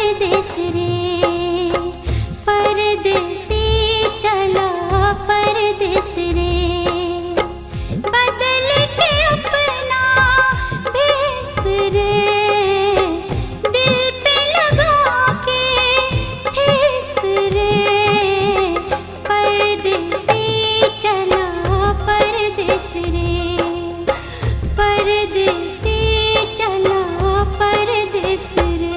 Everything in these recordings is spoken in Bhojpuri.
परदेस रे, परदेसी चला परदेस रे। बदल के अपना भेस रे, दिल पे लगा के ठेस रे। परदेसी चला परदेस रे, परदेसी चला परदेस रे।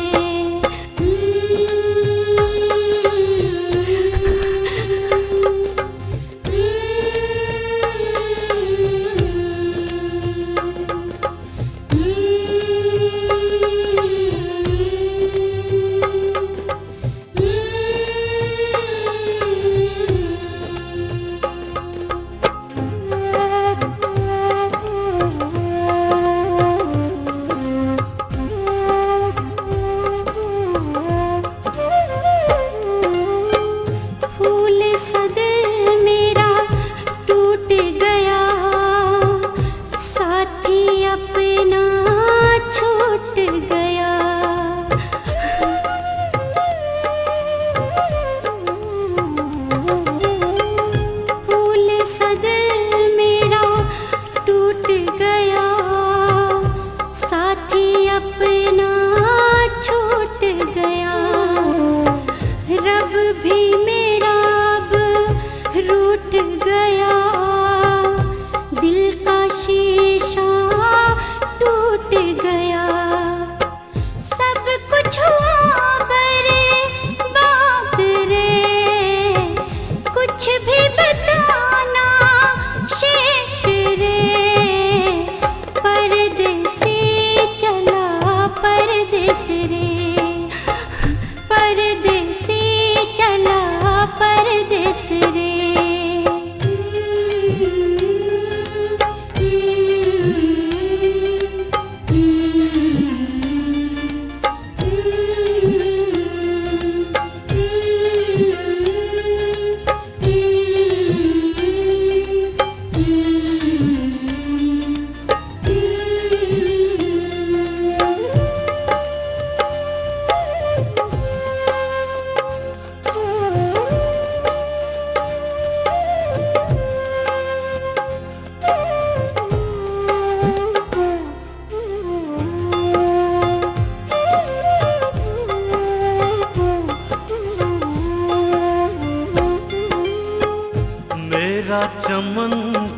मेरा चमन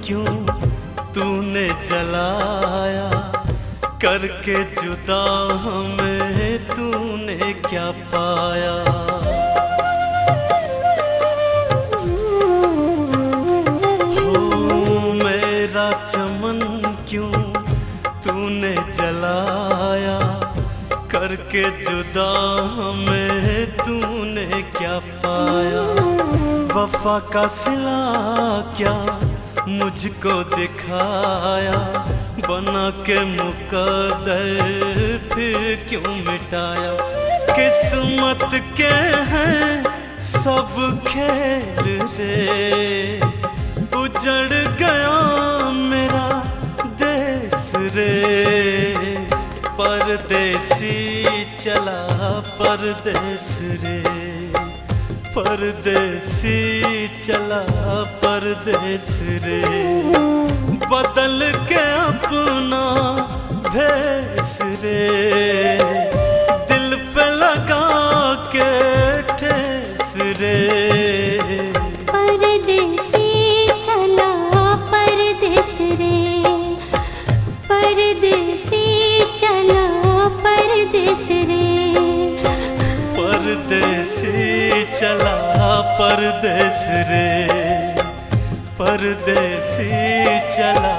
क्यों तूने जलाया, करके जुदा हमें तूने क्या पाया। हो मेरा चमन क्यों तूने जलाया, करके जुदा हमें तूने क्या पाया। वफा का सिला क्या मुझको दिखाया, बना के मुकद्दर फिर क्यों मिटाया। किस्मत के हैं सब खेल रे, उजड़ गया मेरा देश रे। परदेसी चला परदेस रे, परदेसी चला परदेस रे। बदल के अपना भेस रे, दिल पे लगा के ठेस रे। परदेसी चला परदेस रे, परदेसी चला परदेस रे। परदेसी चला परदेस रे, परदेसी चला।